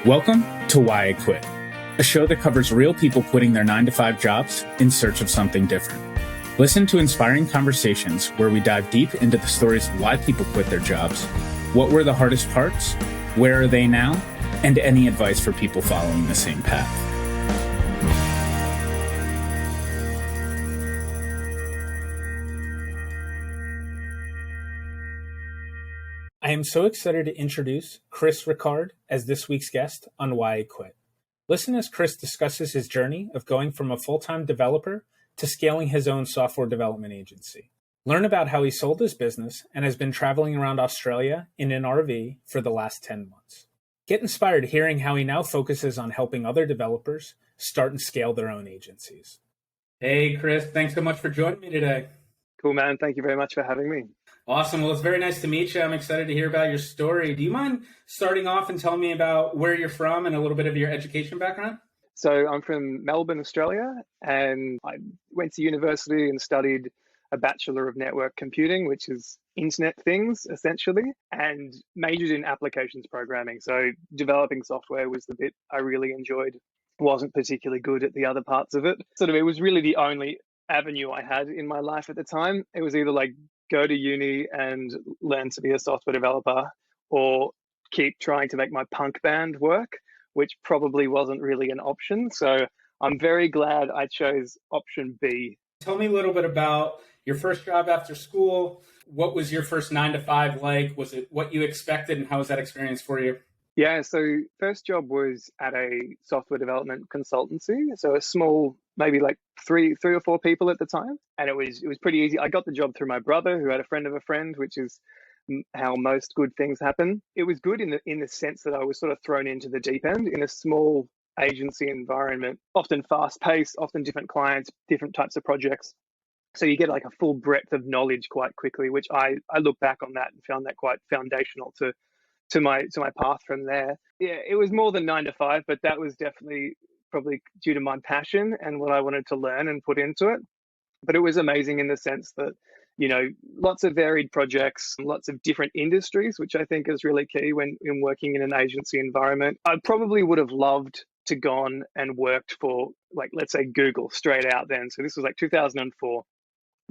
Welcome to Why I Quit, a show that covers real people quitting their 9-to-5 jobs in search of something different. Listen to inspiring conversations where we dive deep into the stories of why people quit their jobs, what were the hardest parts, where are they now, and any advice for people following the same path. I am so excited to introduce Chris Rickard as this week's guest on Why I Quit. Listen as Chris discusses his journey of going from a full-time developer to scaling his own software development agency. Learn about how he sold his business and has been traveling around Australia in an RV for the last 10 months. Get inspired hearing how he now focuses on helping other developers start and scale their own agencies. Hey, Chris, thanks so much for joining me today. Cool, man. Thank you very much for having me. Awesome. Well, it's very nice to meet you. I'm excited to hear about your story. Do you mind starting off and telling me about where you're from and a little bit of your education background? So I'm from Melbourne, Australia, and I went to university and studied a Bachelor of Network Computing, which is internet things, essentially, and majored in applications programming. So developing software was the bit I really enjoyed. Wasn't particularly good at the other parts of it. It was really the only avenue I had in my life at the time. It was either like go to uni and learn to be a software developer or keep trying to make my punk band work, which probably wasn't really an option. So I'm very glad I chose option B. Tell me a little bit about your first job after school. What was your first 9-to-5 like? Was it what you expected, and how was that experience for you? Yeah, so first job was at a software development consultancy. So a small, maybe like three or four people at the time. And it was pretty easy. I got the job through my brother, who had a friend of a friend, which is how most good things happen. It was good in the sense that I was sort of thrown into the deep end in a small agency environment, often fast paced, often different clients, different types of projects. So you get like a full breadth of knowledge quite quickly, which I look back on that and found that quite foundational to my path from there. Yeah, it was more than 9-to-5, but that was definitely probably due to my passion and what I wanted to learn and put into it. But it was amazing in the sense that, you know, lots of varied projects, lots of different industries, which I think is really key when in working in an agency environment. I probably would have loved to gone and worked for, like, let's say Google straight out then. So this was like 2004.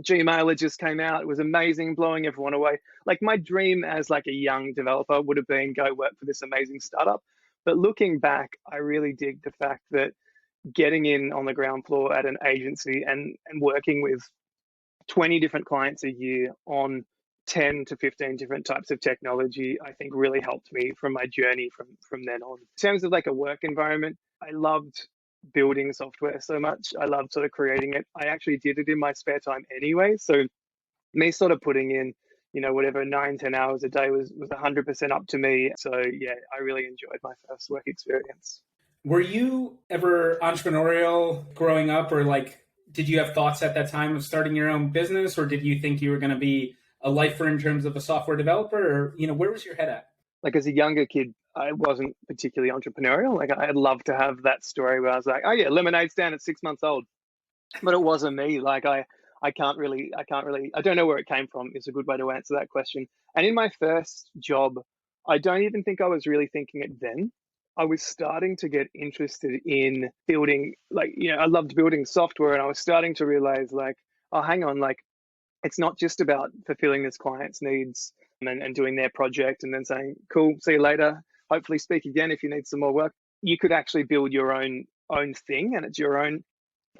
Gmail had just came out. It was amazing, blowing everyone away. Like my dream as like a young developer would have been go work for this amazing startup. But looking back, I really dig the fact that getting in on the ground floor at an agency and working with 20 different clients a year on 10 to 15 different types of technology, I think really helped me from my journey from then on. In terms of like a work environment, I loved building software so much. I loved sort of creating it. I actually did it in my spare time anyway. So me sort of putting in, you know, whatever 9-10 hours a day was 100% up to me. So yeah, I really enjoyed my first work experience. Were you ever entrepreneurial growing up, or like, did you have thoughts at that time of starting your own business, or did you think you were going to be a lifer in terms of a software developer, or, you know, where was your head at? Like as a younger kid, I wasn't particularly entrepreneurial. Like I'd love to have that story where I was like, oh yeah, lemonade stand at 6 months old. But it wasn't me. Like I don't know where it came from is a good way to answer that question. And in my first job, I don't even think I was really thinking it then. I was starting to get interested in building, like, you know, I loved building software, and I was starting to realize like, oh, hang on, like it's not just about fulfilling this client's needs and doing their project and then saying, cool, see you later. Hopefully speak again if you need some more work. You could actually build your own thing, and it's your own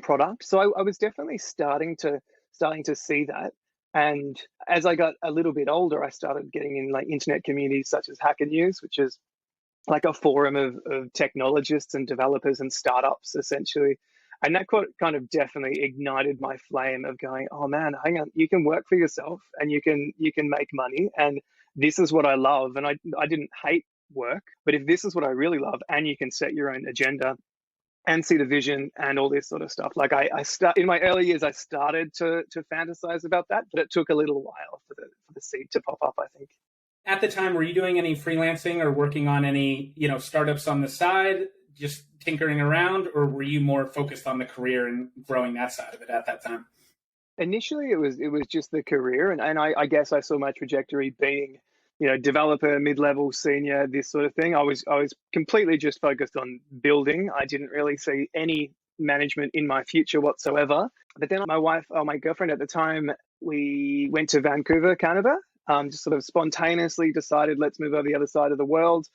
product. So I was definitely starting to see that. And as I got a little bit older, I started getting in like internet communities such as Hacker News, which is like a forum of technologists and developers and startups essentially. And that kind of definitely ignited my flame of going, oh man, hang on, you can work for yourself and you can make money. And this is what I love. And I didn't hate work, but if this is what I really love, and you can set your own agenda and see the vision and all this sort of stuff. Like in my early years, I started to fantasize about that, but it took a little while for the seed to pop up, I think. At the time, were you doing any freelancing or working on any, you know, startups on the side, just tinkering around, or were you more focused on the career and growing that side of it at that time? Initially, it was just the career, and I guess I saw my trajectory being developer, mid-level, senior, this sort of thing. I was completely just focused on building. I didn't really see any management in my future whatsoever. But then my girlfriend at the time, we went to Vancouver, Canada. Just sort of spontaneously decided, let's move over the other side of the world.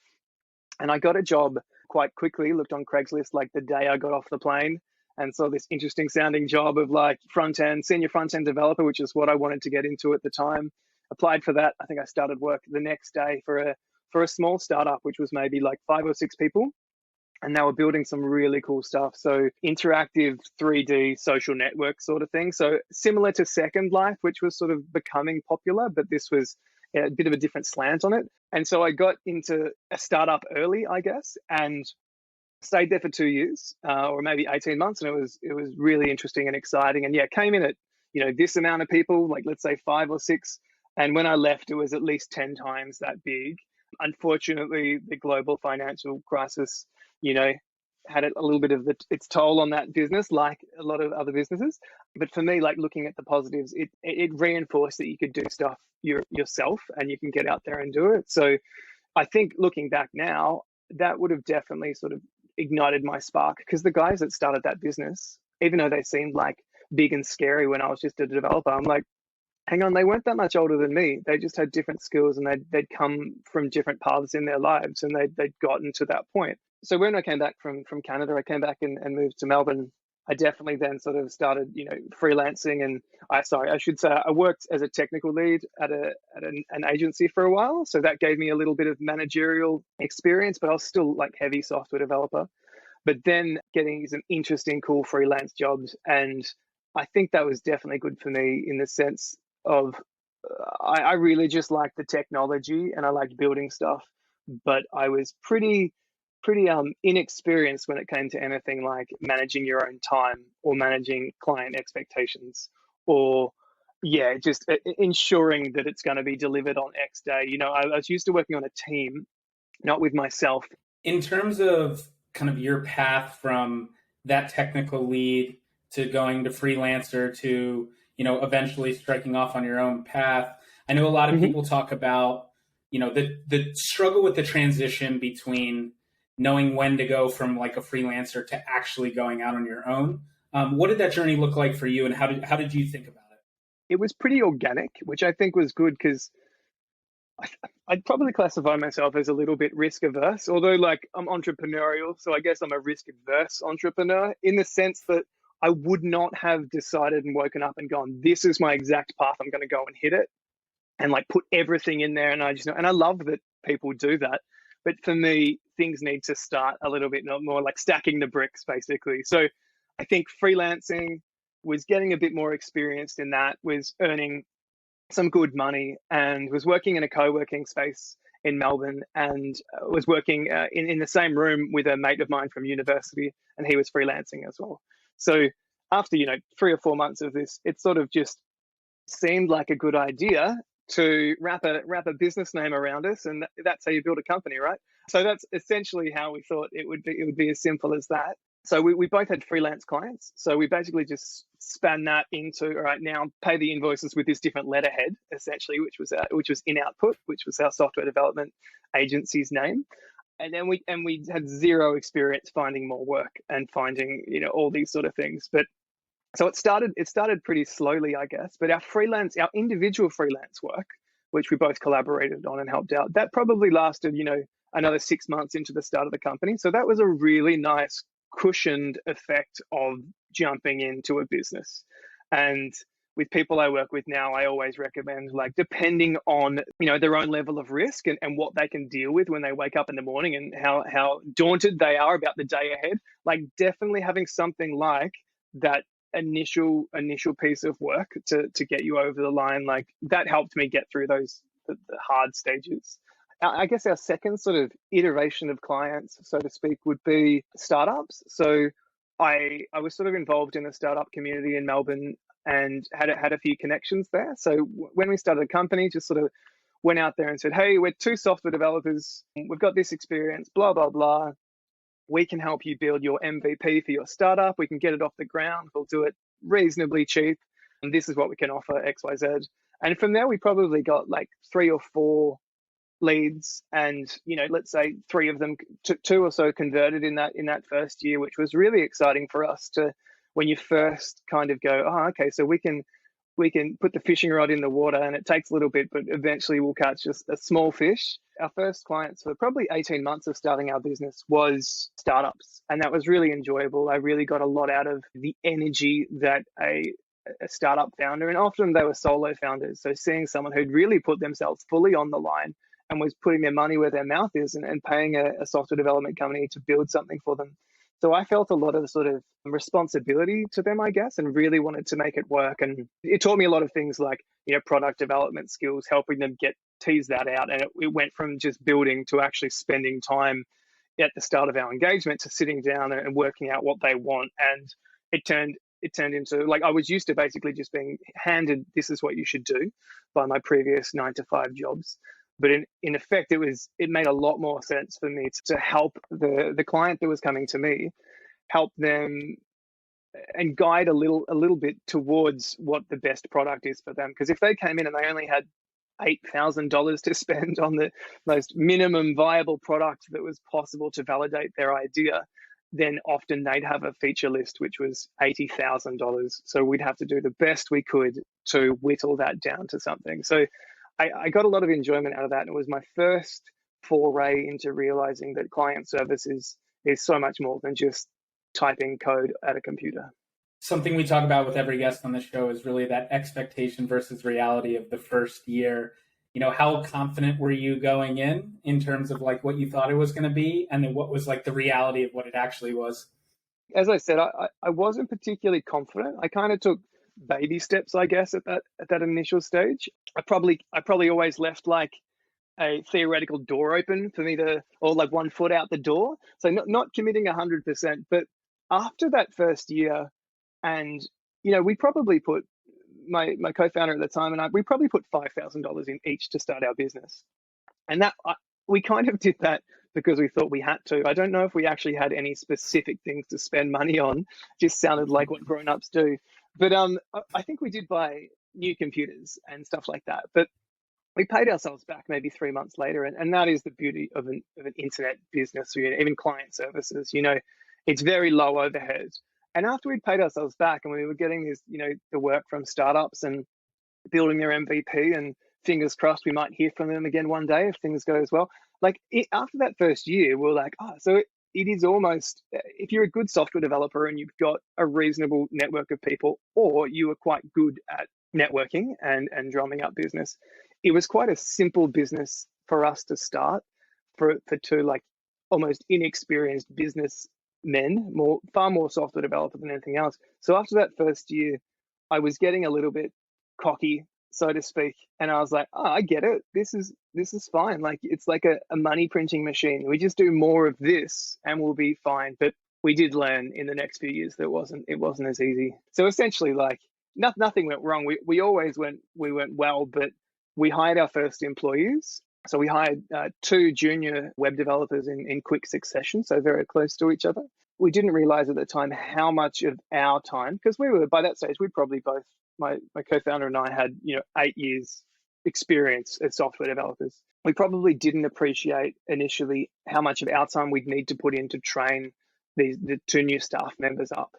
And I got a job quite quickly, looked on Craigslist like the day I got off the plane, and saw this interesting sounding job of like senior front end developer, which is what I wanted to get into at the time. Applied for that. I think I started work the next day for a small startup, which was maybe like 5 or 6 people. And they were building some really cool stuff. So interactive 3D social network sort of thing. So similar to Second Life, which was sort of becoming popular, but this was a bit of a different slant on it. And so I got into a startup early, I guess, and stayed there for 2 years, or maybe 18 months. And it was really interesting and exciting. And yeah, came in at, this amount of people, like let's say 5 or 6. And when I left, it was at least 10 times that big. Unfortunately, the global financial crisis, had a little bit of its toll on that business, like a lot of other businesses. But for me, like looking at the positives, it reinforced that you could do stuff yourself and you can get out there and do it. So I think looking back now, that would have definitely sort of ignited my spark, because the guys that started that business, even though they seemed like big and scary when I was just a developer, I'm like, hang on, they weren't that much older than me. They just had different skills, and they'd come from different paths in their lives, and they'd gotten to that point. So when I came back from Canada, I came back and moved to Melbourne. I definitely then sort of started, freelancing, and I should say I worked as a technical lead at an agency for a while. So that gave me a little bit of managerial experience, but I was still like heavy software developer. But then getting some interesting, cool freelance jobs, and I think that was definitely good for me in the sense of I really just liked the technology and I liked building stuff, but I was pretty inexperienced when it came to anything like managing your own time or managing client expectations, or just ensuring that it's going to be delivered on X day. I was used to working on a team, not with myself. In terms of kind of your path from that technical lead to going to freelancer to eventually striking off on your own path, I know a lot of people talk about the struggle with the transition between knowing when to go from like a freelancer to actually going out on your own. What did that journey look like for you, and how did you think about it? It was pretty organic, which I think was good, because I'd probably classify myself as a little bit risk averse, although like I'm entrepreneurial. So I guess I'm a risk adverse entrepreneur, in the sense that I would not have decided and woken up and gone, this is my exact path, I'm going to go and hit it, and like put everything in there. And I just know, and I love that people do that. But for me, things need to start a little bit more like stacking the bricks, basically. So I think freelancing was getting a bit more experienced in that, was earning some good money, and was working in a co-working space in Melbourne, and was working in the same room with a mate of mine from university, and he was freelancing as well. So after 3 or 4 months of this, it sort of just seemed like a good idea to wrap a business name around us, and that's how you build a company, right? So that's essentially how we thought it would be as simple as that. So we both had freelance clients, so we basically just span that into, all right, now pay the invoices with this different letterhead, essentially, which was in Output, which was our software development agency's name. And then we had zero experience finding more work and finding all these sort of things. But so it started pretty slowly, I guess. But our individual freelance work, which we both collaborated on and helped out, that probably lasted another 6 months into the start of the company. So that was a really nice cushioned effect of jumping into a business. And with people I work with now, I always recommend, like, depending on their own level of risk and what they can deal with when they wake up in the morning, and how daunted they are about the day ahead, like definitely having something like that initial piece of work to get you over the line, like that helped me get through the hard stages. I guess our second sort of iteration of clients, so to speak, would be startups. So I was sort of involved in the startup community in Melbourne and had a few connections there. So when we started a company, just sort of went out there and said, hey, we're 2 software developers. We've got this experience, blah, blah, blah. We can help you build your MVP for your startup. We can get it off the ground. We'll do it reasonably cheap. And this is what we can offer, X, Y, Z. And from there, we probably got like 3 or 4 leads, and let's say three of them, two or so converted in that first year, which was really exciting for us to, when you first kind of go, oh, okay, so we can put the fishing rod in the water, and it takes a little bit, but eventually we'll catch just a small fish. Our first clients for probably 18 months of starting our business was startups, and that was really enjoyable. I really got a lot out of the energy that a startup founder, and often they were solo founders, so seeing someone who'd really put themselves fully on the line and was putting their money where their mouth is, and paying a software development company to build something for them. So I felt a lot of sort of responsibility to them, I guess, and really wanted to make it work. And it taught me a lot of things like, product development skills, helping them tease that out. And it went from just building to actually spending time at the start of our engagement to sitting down and working out what they want. And it turned into, like, I was used to basically just being handed, this is what you should do, by my previous 9-to-5 jobs. But in effect, it made a lot more sense for me to help the client that was coming to me, help them and guide a little bit towards what the best product is for them. Because if they came in and they only had $8,000 to spend on the most minimum viable product that was possible to validate their idea, then often they'd have a feature list which was $80,000. So we'd have to do the best we could to whittle that down to something. So I got a lot of enjoyment out of that. And it was my first foray into realizing that client service is so much more than just typing code at a computer. Something we talk about with every guest on the show is really that expectation versus reality of the first year. How confident were you going in terms of like what you thought it was going to be, and then what was like the reality of what it actually was? As I said, I wasn't particularly confident. I kind of took baby steps, I guess, at that initial stage. I probably always left like a theoretical door open for me or like one foot out the door. So not committing 100%, but after that first year, and we probably put my co-founder at the time and we probably put $5,000 in each to start our business, and that we kind of did that because we thought we had to. I don't know if we actually had any specific things to spend money on. Just sounded like what grown-ups do. But I think we did buy new computers and stuff like that. But we paid ourselves back maybe 3 months later. And that is the beauty of an internet business, even client services. It's very low overhead. And after we'd paid ourselves back and we were getting this, the work from startups and building their MVP, and fingers crossed we might hear from them again one day if things go as well. Like after that first year, we're like, so it is almost, if you're a good software developer and you've got a reasonable network of people, or you are quite good at networking and drumming up business, it was quite a simple business for us to start for two like almost inexperienced business men, far more software developer than anything else. So after that first year, I was getting a little bit cocky, so to speak, and I was like, I get it, this is fine, like it's like a money printing machine, we just do more of this and we'll be fine. But we did learn in the next few years that it wasn't as easy. So essentially, like nothing went wrong. We always went well, but we hired our first employees. So we hired 2 junior web developers in quick succession, so very close to each other. We didn't realize at the time how much of our time, because we were, by that stage, we probably both, my co-founder and I had 8 years experience as software developers. We probably didn't appreciate initially how much of our time we'd need to put in to train the 2 new staff members up.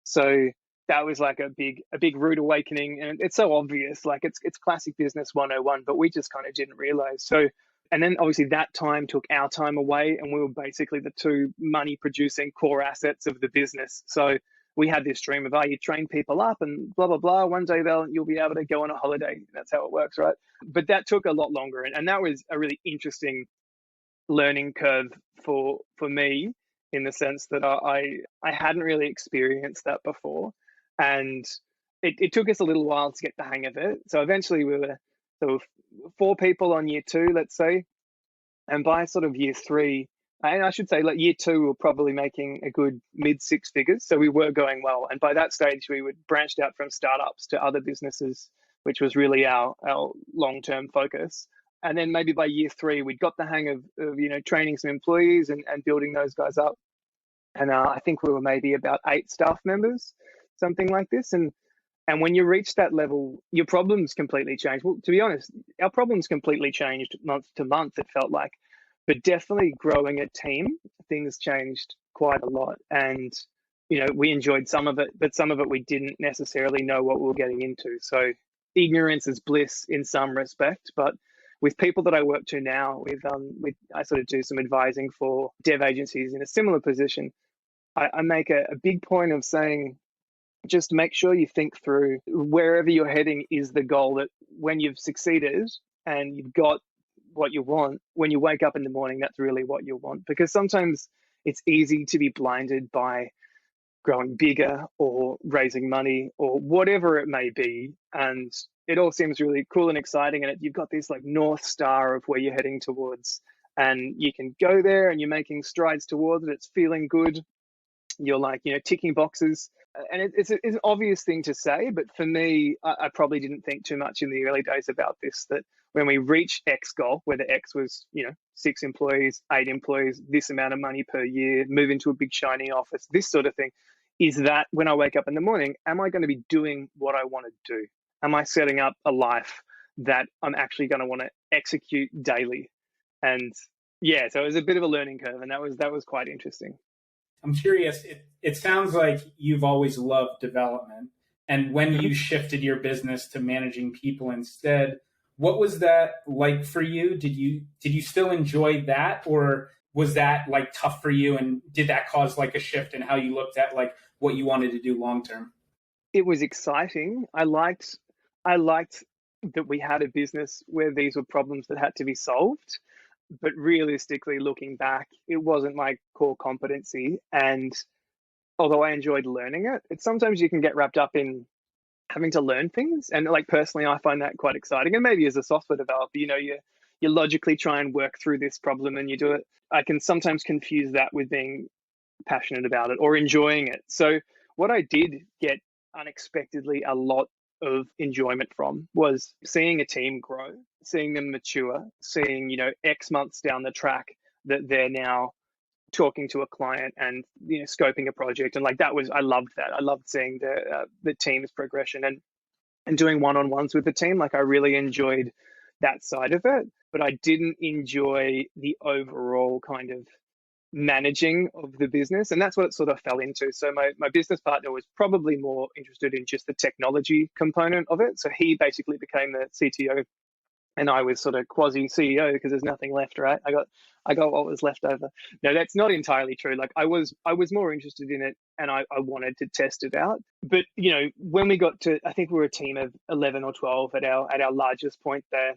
So that was like a big rude awakening, and it's so obvious, like it's classic business 101, but we just kind of didn't realize. So, and then obviously that time took our time away, and we were basically the 2 money producing core assets of the business. So we had this dream of, you train people up and blah, blah, blah. One day you'll be able to go on a holiday. That's how it works, right? But that took a lot longer. And that was a really interesting learning curve for me, in the sense that I hadn't really experienced that before. And it took us a little while to get the hang of it. So eventually we were 4 people on year 2, let's say. And by sort of year 3, and I should say, like year 2, we were probably making a good mid-6 figures. So we were going well. And by that stage, we would branched out from startups to other businesses, which was really our long-term focus. And then maybe by year 3, we'd got the hang of training some employees and building those guys up. And I think we were maybe about 8 staff members, something like this. And And when you reach that level, your problems completely change. Well, to be honest, our problems completely changed month to month, it felt like. But definitely growing a team, things changed quite a lot. And, we enjoyed some of it, but some of it we didn't necessarily know what we were getting into. So ignorance is bliss in some respect. But with people that I work to now, I sort of do some advising for dev agencies in a similar position. I make a big point of saying, just make sure you think through wherever you're heading is the goal, that when you've succeeded and you've got what you want, when you wake up in the morning, that's really what you want. Because sometimes it's easy to be blinded by growing bigger or raising money or whatever it may be. And it all seems really cool and exciting. And you've got this like North Star of where you're heading towards, and you can go there and you're making strides towards it. It's feeling good. You're like, ticking boxes. And it's an obvious thing to say, but for me, I probably didn't think too much in the early days about this, that when we reach X goal, where the X was, 6 employees, 8 employees, this amount of money per year, move into a big shiny office, this sort of thing, is that when I wake up in the morning, am I going to be doing what I want to do? Am I setting up a life that I'm actually going to want to execute daily? And yeah, so it was a bit of a learning curve, and that was quite interesting. I'm curious, it sounds like you've always loved development. And when you shifted your business to managing people instead, what was that like for you? Did you still enjoy that, or was that like tough for you? And did that cause like a shift in how you looked at like what you wanted to do long term? It was exciting. I liked that we had a business where these were problems that had to be solved. But realistically, looking back, it wasn't my core competency. And although I enjoyed learning it, it's sometimes you can get wrapped up in having to learn things. And like personally, I find that quite exciting. And maybe as a software developer, you logically try and work through this problem and you do it. I can sometimes confuse that with being passionate about it or enjoying it. So what I did get unexpectedly a lot of enjoyment from was seeing a team grow, seeing them mature, seeing, X months down the track that they're now talking to a client and, scoping a project. And like I loved that. I loved seeing the team's progression and doing one-on-ones with the team. Like I really enjoyed that side of it, but I didn't enjoy the overall kind of managing of the business. And that's what it sort of fell into. So my business partner was probably more interested in just the technology component of it. So he basically became the CTO and I was sort of quasi CEO because there's nothing left, right? I got what was left over. No, that's not entirely true. Like I was more interested in it and I wanted to test it out. But when we got to, I think we were a team of 11 or 12 at our largest point there.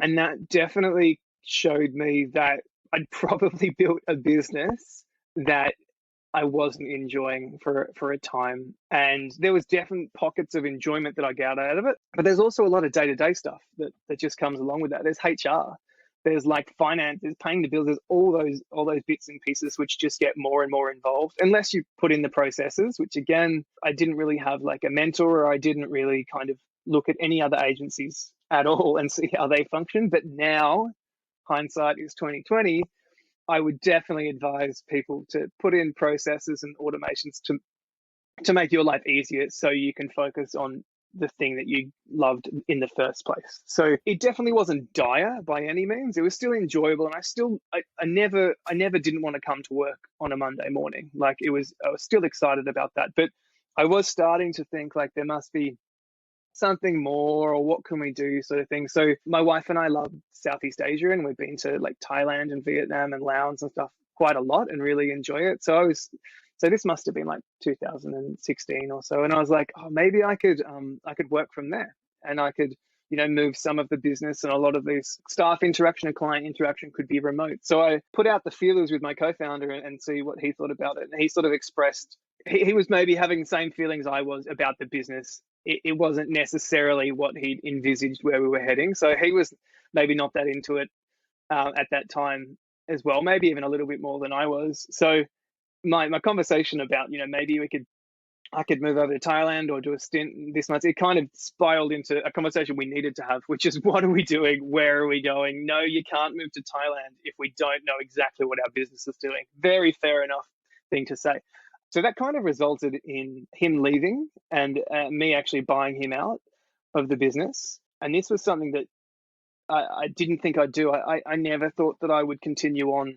And that definitely showed me that I'd probably built a business that I wasn't enjoying for a time. And there was definite pockets of enjoyment that I got out of it. But there's also a lot of day-to-day stuff that just comes along with that. There's HR, there's like finance, there's paying the bills, there's all those bits and pieces which just get more and more involved unless you put in the processes, which again, I didn't really have like a mentor, or I didn't really kind of look at any other agencies at all and see how they function. But now hindsight is 2020. I would definitely advise people to put in processes and automations to make your life easier so you can focus on the thing that you loved in the first place. So it definitely wasn't dire by any means. It was still enjoyable, and I never didn't want to come to work on a Monday morning. Like I was still excited about that, but I was starting to think like there must be something more, or what can we do, sort of thing. So my wife and I love Southeast Asia, and we've been to like Thailand and Vietnam and Laos and stuff quite a lot and really enjoy it. So this must have been like 2016 or so, and I was like, oh, maybe I could work from there, and I could move some of the business and a lot of these staff interaction and client interaction could be remote. So I put out the feelers with my co-founder and see what he thought about it, and he sort of expressed he was maybe having the same feelings I was about the business. It wasn't necessarily what he'd envisaged where we were heading. So he was maybe not that into it at that time as well, maybe even a little bit more than I was. So my conversation about, maybe I could move over to Thailand or do a stint this month, it kind of spiraled into a conversation we needed to have, which is, what are we doing? Where are we going? No, you can't move to Thailand if we don't know exactly what our business is doing. Very fair enough thing to say. So that kind of resulted in him leaving and me actually buying him out of the business. And this was something that I didn't think I'd do. I never thought that I would continue on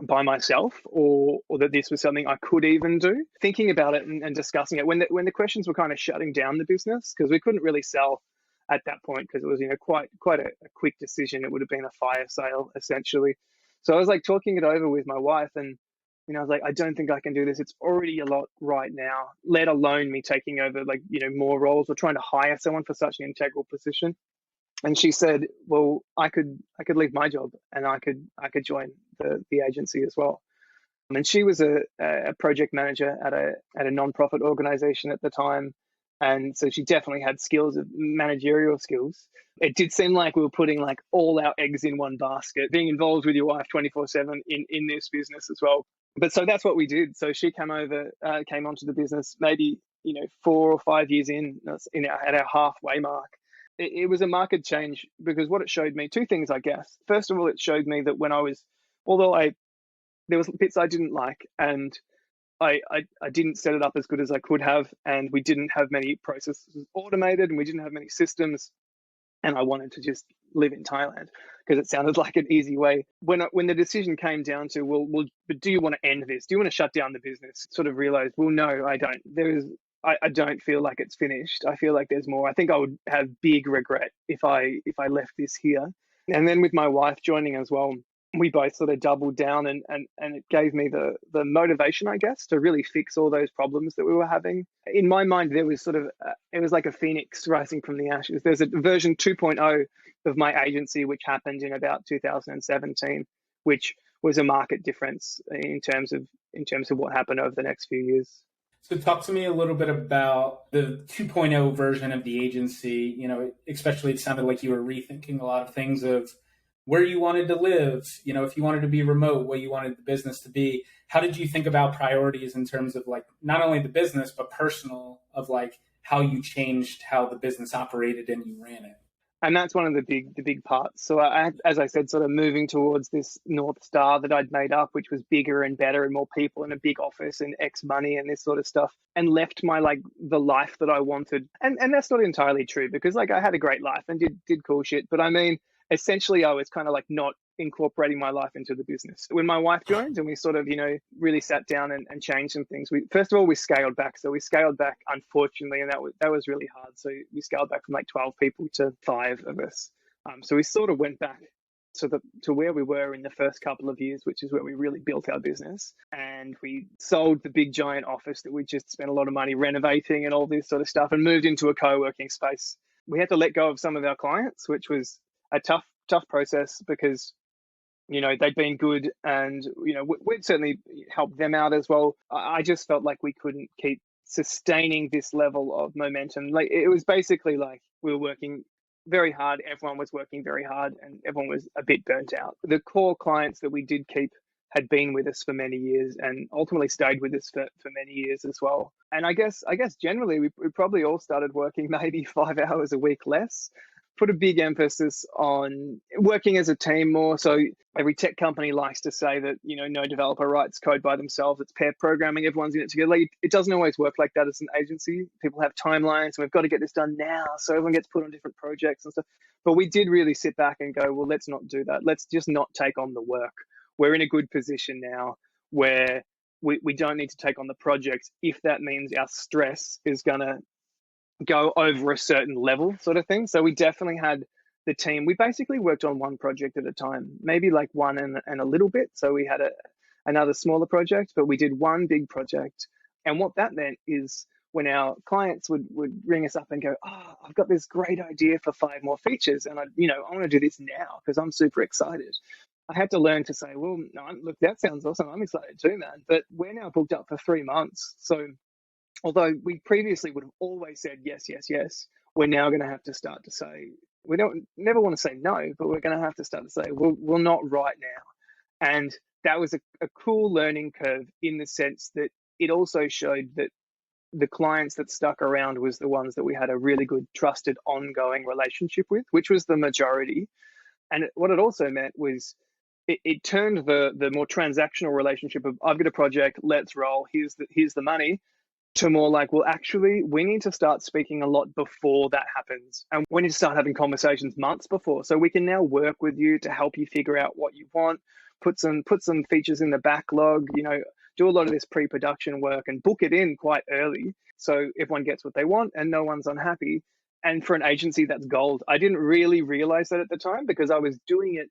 by myself, or that this was something I could even do. Thinking about it and discussing it when the questions were kind of shutting down the business, because we couldn't really sell at that point, because it was quite a quick decision. It would have been a fire sale essentially. So I was like talking it over with my wife, and I was like, I don't think I can do this. It's already a lot right now, let alone me taking over more roles or trying to hire someone for such an integral position. And she said, well, I could leave my job and I could join the agency as well. And she was a project manager at a non-profit organization at the time. And so she definitely had skills of managerial skills. It did seem like we were putting like all our eggs in one basket, being involved with your wife 24/7 in this business as well. But so that's what we did. So she came onto the business maybe 4 or 5 years at our halfway mark. It was a market change, because what it showed me, two things, I guess. First of all, it showed me that there was bits I didn't like, and I didn't set it up as good as I could have, and we didn't have many processes automated, and we didn't have many systems, and I wanted to just live in Thailand because it sounded like an easy way. When the decision came down to, well, but do you want to end this? Do you want to shut down the business? Sort of realized, well, no, I don't. I don't feel like it's finished. I feel like there's more. I think I would have big regret if I left this here. And then with my wife joining as well, we both sort of doubled down, and it gave me the motivation, I guess, to really fix all those problems that we were having. In my mind, there was it was like a phoenix rising from the ashes. There's a version 2.0 of my agency, which happened in about 2017, which was a market difference in terms of what happened over the next few years. So talk to me a little bit about the 2.0 version of the agency. Especially it sounded like you were rethinking a lot of things of where you wanted to live, if you wanted to be remote, what you wanted the business to be. How did you think about priorities in terms of like not only the business, but personal, of like how you changed how the business operated and you ran it? And that's one of the big parts. So as I said, sort of moving towards this North Star that I'd made up, which was bigger and better and more people and a big office and X money and this sort of stuff, and left my the life that I wanted. And that's not entirely true, because I had a great life and did cool shit. But I mean, essentially I was kind of not incorporating my life into the business. When my wife joined and we sort of, really sat down and changed some things, first of all, we scaled back. So we scaled back, unfortunately, and that was really hard. So we scaled back from 12 people to 5 of us. So we sort of went back to where we were in the first couple of years, which is where we really built our business. And we sold the big giant office that we just spent a lot of money renovating and all this sort of stuff, and moved into a co-working space. We had to let go of some of our clients, which was a tough process, because they'd been good, and we'd certainly helped them out as well. I just felt like we couldn't keep sustaining this level of momentum. It was basically we were working very hard, everyone was working very hard, and everyone was a bit burnt out. The core clients that we did keep had been with us for many years, and ultimately stayed with us for many years as well. And I guess generally we probably all started working maybe 5 hours a week less. Put a big emphasis on working as a team more. So every tech company likes to say that, no developer writes code by themselves. It's pair programming. Everyone's in it together. It doesn't always work like that as an agency. People have timelines, and we've got to get this done now. So everyone gets put on different projects and stuff. But we did really sit back and go, well, let's not do that. Let's just not take on the work. We're in a good position now where we don't need to take on the projects if that means our stress is going to go over a certain level, sort of thing. So we definitely had the team. We basically worked on one project at a time, maybe one and a little bit. So we had another smaller project, but we did one big project. And what that meant is when our clients would ring us up and go, oh, I've got this great idea for 5 more features, and I want to do this now because I'm super excited. I had to learn to say, well, no, look, that sounds awesome. I'm excited too, man. But we're now booked up for 3 months. So although we previously would have always said yes, yes, yes, we're now going to have to start to say, we never want to say no, but we're going to have to start to say, we'll not right now. And that was a cool learning curve, in the sense that it also showed that the clients that stuck around was the ones that we had a really good, trusted, ongoing relationship with, which was the majority. And what it also meant was it turned the more transactional relationship of I've got a project, let's roll, here's the money, to more like, well, actually, we need to start speaking a lot before that happens. And we need to start having conversations months before. So we can now work with you to help you figure out what you want, put some features in the backlog, do a lot of this pre-production work and book it in quite early so everyone gets what they want and no one's unhappy. And for an agency, that's gold. I didn't really realize that at the time because I was doing it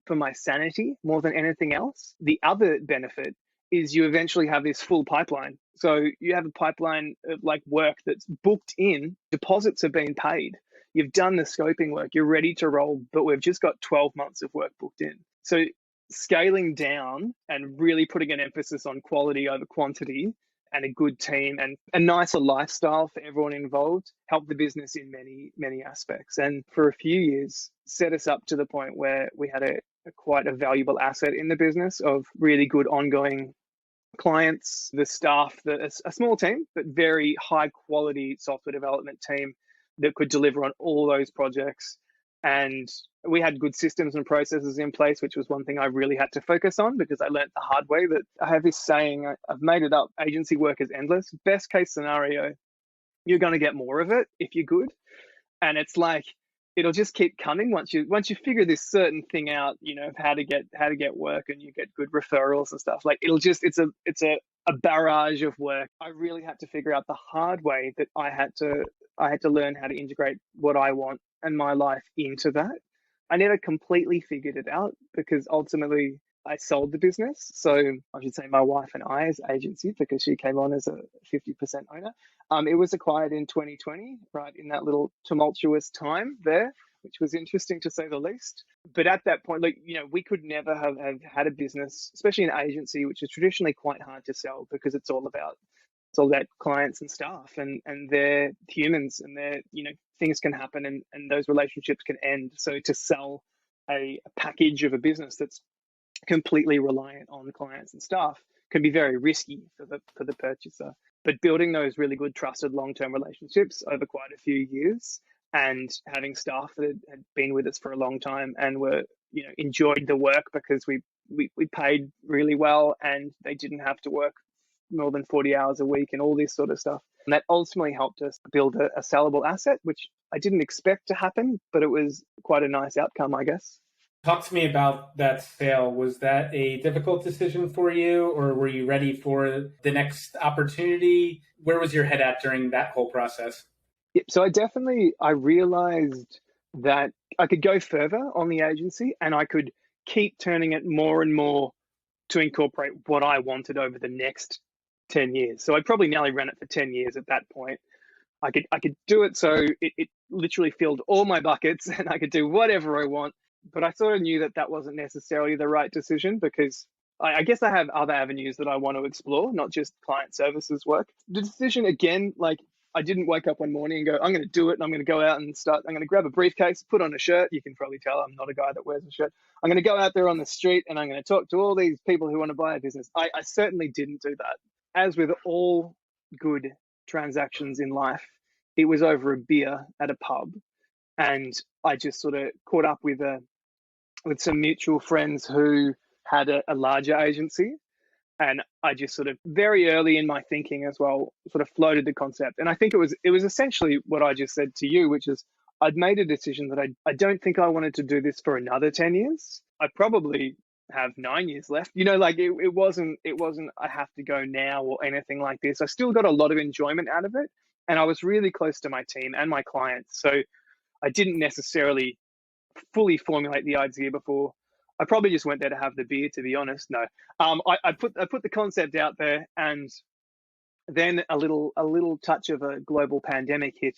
for my sanity more than anything else. The other benefit is you eventually have this full pipeline. So you have a pipeline of like work that's booked in, deposits have been paid, you've done the scoping work, you're ready to roll, but we've just got 12 months of work booked in. So scaling down and really putting an emphasis on quality over quantity and a good team and a nicer lifestyle for everyone involved helped the business in many, many aspects. And for a few years, set us up to the point where we had quite a valuable asset in the business of really good ongoing clients, the staff, a small team, but very high quality software development team that could deliver on all those projects. And we had good systems and processes in place, which was one thing I really had to focus on because I learned the hard way that I have this saying, I've made it up, agency work is endless. Best case scenario, you're going to get more of it if you're good. And it's like, it'll just keep coming once you figure this certain thing out, of how to get work and you get good referrals and stuff. Like it's a barrage of work. I really had to figure out the hard way that I had to learn how to integrate what I want and my life into that. I never completely figured it out because ultimately I sold the business. So I should say my wife and I as agency, because she came on as a 50% owner. It was acquired in 2020, right in that little tumultuous time there, which was interesting to say the least. But at that point, we could never have had a business, especially an agency, which is traditionally quite hard to sell because it's all about clients and staff and they're humans and things can happen and those relationships can end. So to sell a package of a business that's completely reliant on clients and staff can be very risky for the purchaser. But building those really good, trusted, long-term relationships over quite a few years and having staff that had been with us for a long time and were, enjoyed the work because we paid really well and they didn't have to work more than 40 hours a week and all this sort of stuff. And that ultimately helped us build a sellable asset, which I didn't expect to happen, but it was quite a nice outcome, I guess. Talk to me about that sale. Was that a difficult decision for you, or were you ready for the next opportunity? Where was your head at during that whole process? Yep. So I realized that I could go further on the agency and I could keep turning it more and more to incorporate what I wanted over the next 10 years. So I probably nearly ran it for 10 years at that point. I could do it so it literally filled all my buckets and I could do whatever I want. But I sort of knew that wasn't necessarily the right decision because I guess I have other avenues that I want to explore, not just client services work. The decision, again, I didn't wake up one morning and go, I'm going to do it and I'm going to go out and I'm going to grab a briefcase, put on a shirt. You can probably tell I'm not a guy that wears a shirt. I'm going to go out there on the street and I'm going to talk to all these people who want to buy a business. I certainly didn't do that. As with all good transactions in life, it was over a beer at a pub. And I just sort of caught up with some mutual friends who had a larger agency. And I just sort of very early in my thinking as well, sort of floated the concept. And I think it was essentially what I just said to you, which is I'd made a decision that I don't think I wanted to do this for another 10 years. I probably have 9 years left. It wasn't I have to go now or anything like this. I still got a lot of enjoyment out of it. And I was really close to my team and my clients. So I didn't necessarily fully formulate the idea before. I probably just went there to have the beer, to be honest. No, I put the concept out there, and then a little touch of a global pandemic hit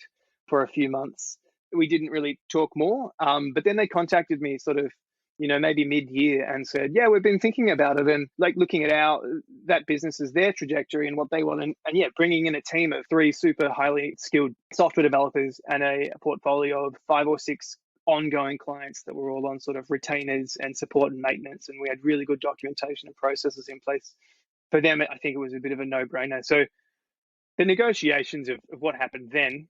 for a few months. We didn't really talk more, but then they contacted me sort of, maybe mid-year and said, yeah, we've been thinking about it and looking at that business's their trajectory and what they want, and bringing in a team of 3 super highly skilled software developers and a portfolio of 5 or 6 ongoing clients that were all on sort of retainers and support and maintenance. And we had really good documentation and processes in place. For them, I think it was a bit of a no-brainer. So the negotiations of what happened then,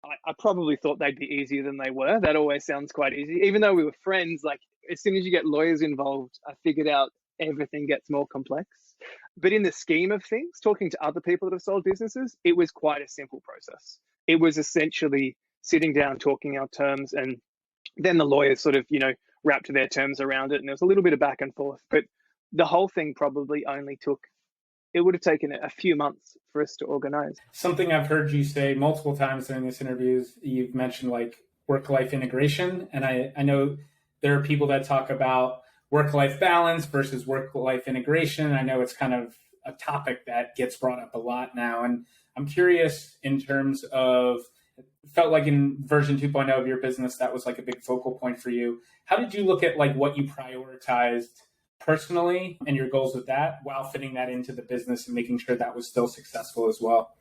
I probably thought they'd be easier than they were. That always sounds quite easy. Even though we were friends, as soon as you get lawyers involved, I figured out everything gets more complex. But in the scheme of things, talking to other people that have sold businesses, it was quite a simple process. It was essentially sitting down, talking our terms, and then the lawyers sort of, wrapped their terms around it. And there was a little bit of back and forth, but the whole thing probably only it would have taken a few months for us to organize. Something I've heard you say multiple times during this interview is you've mentioned like work-life integration. And I know there are people that talk about work-life balance versus work-life integration. I know it's kind of a topic that gets brought up a lot now. And I'm curious in terms of, felt like in version 2.0 of your business, that was like a big focal point for you. How did you look at like what you prioritized personally and your goals with that while fitting that into the business and making sure that was still successful as well?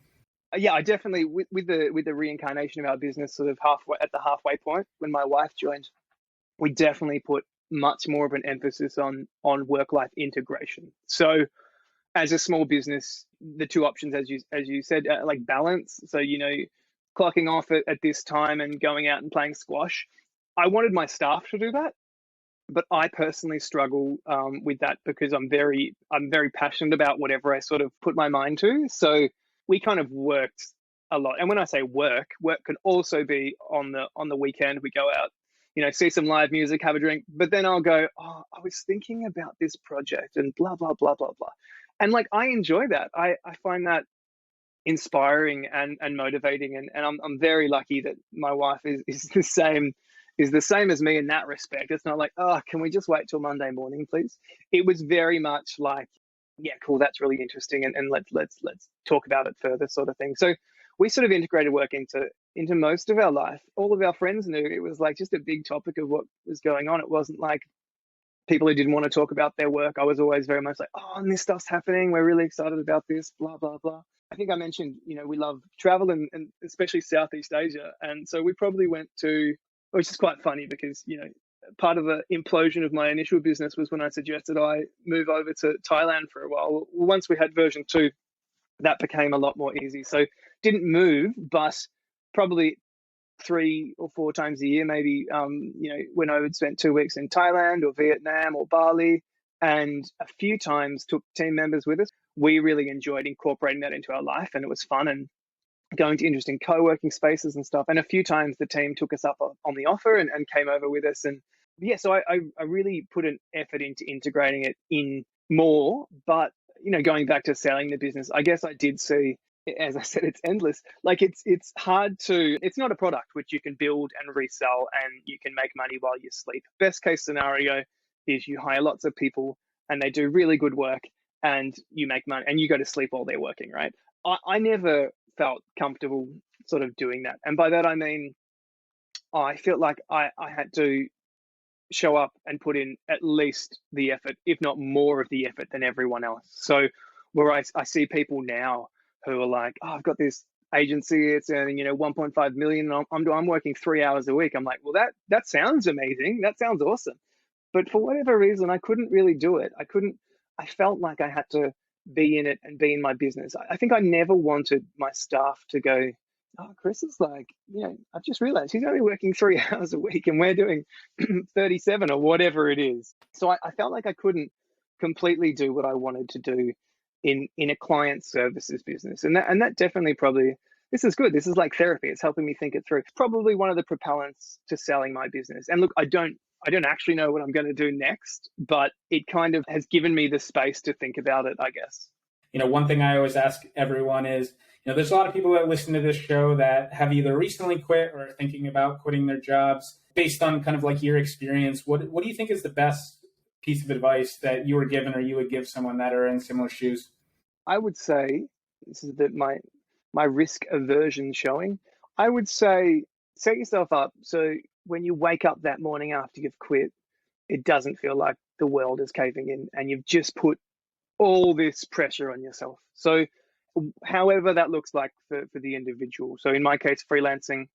Yeah, I definitely, with the reincarnation of our business sort of at the halfway point when my wife joined, we definitely put much more of an emphasis on work-life integration. So as a small business, the two options, as you said, like balance. So, clocking off at this time and going out and playing squash. I wanted my staff to do that, but I personally struggle with that because I'm very passionate about whatever I sort of put my mind to. So we kind of worked a lot. And when I say work can also be on the weekend. We go out, see some live music, have a drink, but then I'll go, oh, I was thinking about this project and blah, blah, blah, blah, blah. And like, I enjoy that. I find that inspiring and motivating. And I'm very lucky that my wife is the same as me in that respect. It's not like, oh, can we just wait till Monday morning, please? It was very much like, yeah, cool, that's really interesting, and let's talk about it further, sort of thing. So we sort of integrated work into most of our life. All of our friends knew it was like just a big topic of what was going on. It wasn't like people who didn't want to talk about their work. I was always very much like, oh, and this stuff's happening. We're really excited about this, blah, blah, blah. I think I mentioned, we love travel and especially Southeast Asia. And so we probably went to, which is quite funny because, part of the implosion of my initial business was when I suggested I move over to Thailand for a while. Once we had version 2, that became a lot more easy. So didn't move, but probably 3 or 4 times a year, maybe, when I would spend 2 weeks in Thailand or Vietnam or Bali, and a few times took team members with us. We really enjoyed incorporating that into our life, and it was fun, and going to interesting co-working spaces and stuff. And a few times the team took us up on the offer and came over with us. And yeah, so I really put an effort into integrating it in more. But, going back to selling the business, I guess I did see, as I said, it's endless. Like it's hard it's not a product which you can build and resell and you can make money while you sleep. Best case scenario is you hire lots of people and they do really good work and you make money and you go to sleep while they're working, right? I never felt comfortable sort of doing that. And by that, I mean, I felt like I had to show up and put in at least the effort, if not more of the effort than everyone else. So where I see people now who are like, oh, I've got this agency, it's earning, 1.5 million. And I'm working 3 hours a week. I'm like, well, that sounds amazing. That sounds awesome. But for whatever reason, I couldn't really do it. I felt like I had to be in it and be in my business. I think I never wanted my staff to go, oh, Chris is like, I've just realized he's only working 3 hours a week and we're doing 37 or whatever it is. So I felt like I couldn't completely do what I wanted to do in a client services business. And that definitely probably, this is good. This is like therapy. It's helping me think it through. It's probably one of the propellants to selling my business. And look, I don't actually know what I'm going to do next, but it kind of has given me the space to think about it, I guess. One thing I always ask everyone is, there's a lot of people that listen to this show that have either recently quit or are thinking about quitting their jobs. Based on kind of like your experience, what do you think is the best piece of advice that you were given or you would give someone that are in similar shoes? I would say, this is my risk aversion showing, I would say set yourself up so when you wake up that morning after you've quit, it doesn't feel like the world is caving in and you've just put all this pressure on yourself. So however that looks like for the individual. So in my case, freelancing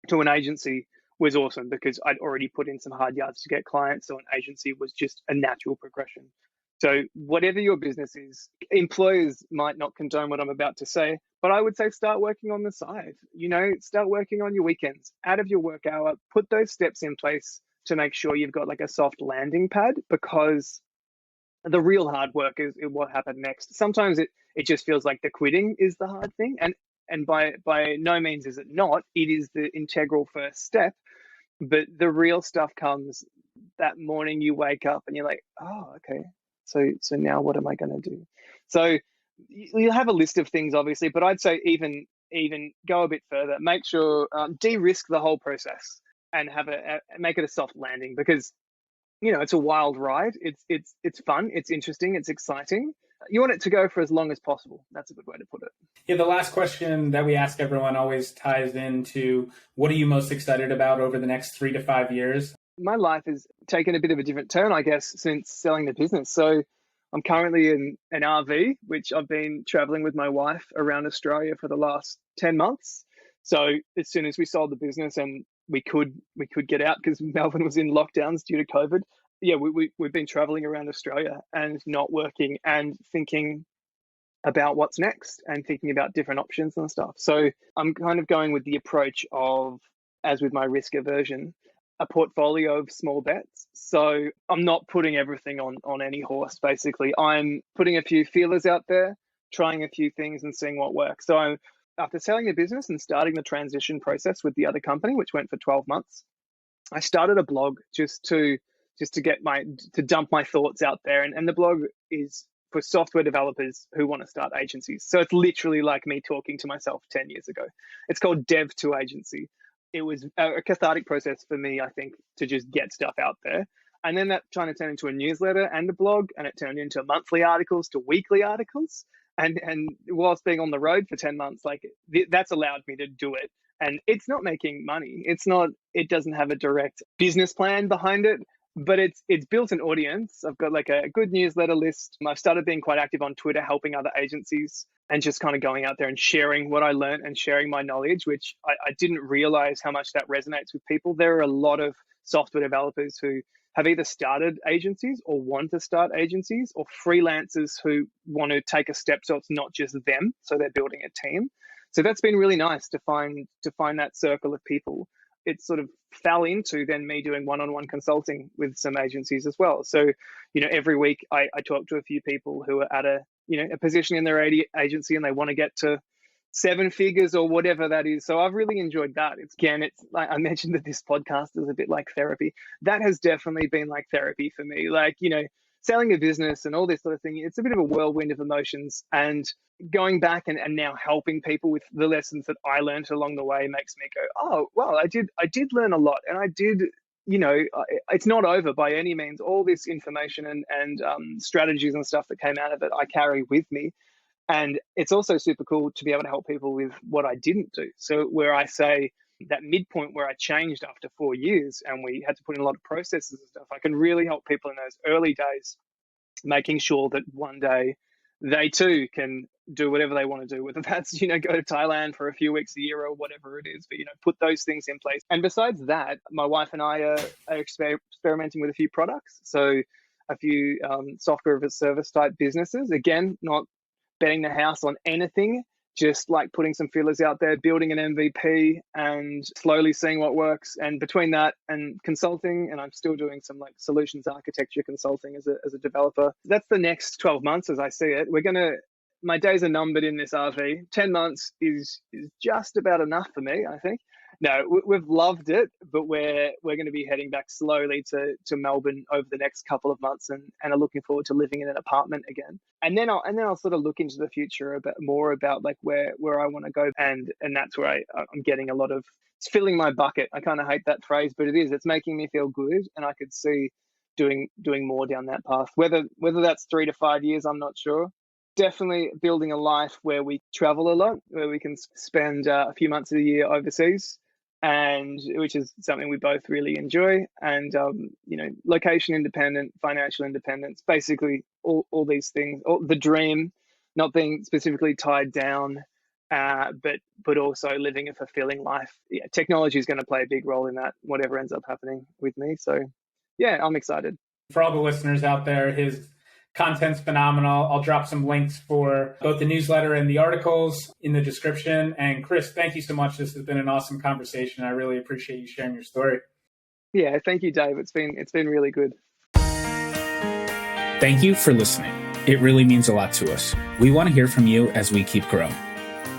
to an agency was awesome because I'd already put in some hard yards to get clients. So an agency was just a natural progression. So whatever your business is, employers might not condone what I'm about to say, but I would say start working on the side, start working on your weekends, out of your work hour, put those steps in place to make sure you've got like a soft landing pad, because the real hard work is what happened next. Sometimes it just feels like the quitting is the hard thing, and by no means is it not. It is the integral first step, but the real stuff comes that morning you wake up and you're like, oh, okay, so now what am I going to do? So you'll have a list of things, obviously, but I'd say even go a bit further. Make sure de-risk the whole process and make it a soft landing, because it's a wild ride. It's fun, it's interesting, it's exciting. You want it to go for as long as possible. That's a good way to put it. Yeah, the last question that we ask everyone always ties into, what are you most excited about over the next 3 to 5 years? My life has taken a bit of a different turn, I guess, since selling the business. So I'm currently in an RV, which I've been traveling with my wife around Australia for the last 10 months. So as soon as we sold the business and we could get out, because Melbourne was in lockdowns due to COVID, yeah, we've been traveling around Australia and not working and thinking about what's next and thinking about different options and stuff. So I'm kind of going with the approach of, as with my risk aversion, a portfolio of small bets. So I'm not putting everything on any horse, basically. I'm putting a few feelers out there, trying a few things and seeing what works. So after selling the business and starting the transition process with the other company, which went for 12 months, I started a blog just to dump my thoughts out there. And the blog is for software developers who want to start agencies. So it's literally like me talking to myself 10 years ago. It's called Dev to Agency. It was a cathartic process for me, I think, to just get stuff out there. And then that kind of turned into a newsletter and a blog, and it turned into monthly articles to weekly articles. And whilst being on the road for 10 months, like that's allowed me to do it. And it's not making money. It doesn't have a direct business plan behind it, but it's built an audience. I've got like a good newsletter list. I've started being quite active on Twitter, helping other agencies and just kind of going out there and sharing what I learned and sharing my knowledge, which I didn't realize how much that resonates with people. There are a lot of software developers who have either started agencies or want to start agencies, or freelancers who want to take a step so it's not just them, so they're building a team. So that's been really nice to find that circle of people. It sort of fell into then me doing one-on-one consulting with some agencies as well. So, every week I talk to a few people who are at a position in their agency and they want to get to 7 figures or whatever that is. So I've really enjoyed that. It's like I mentioned that this podcast is a bit like therapy. That has definitely been like therapy for me. Like, selling a business and all this sort of thing, it's a bit of a whirlwind of emotions, and going back and now helping people with the lessons that I learned along the way makes me go, oh, well, I did learn a lot, and I did, it's not over by any means. All this information and strategies and stuff that came out of it, I carry with me. And it's also super cool to be able to help people with what I didn't do. So where I say that midpoint where I changed after 4 years and we had to put in a lot of processes and stuff, I can really help people in those early days, making sure that one day they too can do whatever they want to do, whether that's, go to Thailand for a few weeks a year or whatever it is, but, put those things in place. And besides that, my wife and I are experimenting with a few products. So a few software as a service type businesses, again, not betting the house on anything, just like putting some feelers out there, building an MVP and slowly seeing what works. And between that and consulting, and I'm still doing some like solutions architecture consulting as a developer. That's the next 12 months as I see it. My days are numbered in this RV. 10 months is just about enough for me, I think. No, we've loved it, but we're going to be heading back slowly to Melbourne over the next couple of months, and are looking forward to living in an apartment again. And then I'll sort of look into the future a bit more about like where I want to go, and that's where I'm getting a lot of, it's filling my bucket. I kind of hate that phrase, but it's making me feel good, and I could see doing more down that path. Whether that's 3 to 5 years, I'm not sure. Definitely building a life where we travel a lot, where we can spend a few months of the year overseas, and which is something we both really enjoy. And location independent, financial independence, basically all these things. The dream, not being specifically tied down, but also living a fulfilling life. Yeah, technology is going to play a big role in that, whatever ends up happening with me. So yeah, I'm excited. For all the listeners out there, his content's phenomenal. I'll drop some links for both the newsletter and the articles in the description. And Chris, thank you so much. This has been an awesome conversation. I really appreciate you sharing your story. Yeah, thank you, Dave. It's been really good. Thank you for listening. It really means a lot to us. We want to hear from you as we keep growing.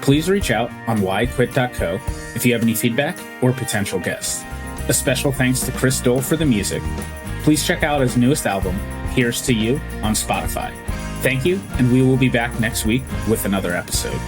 Please reach out on whyquit.co if you have any feedback or potential guests. A special thanks to Chris Dole for the music. Please check out his newest album, Here's to You, on Spotify. Thank you, and we will be back next week with another episode.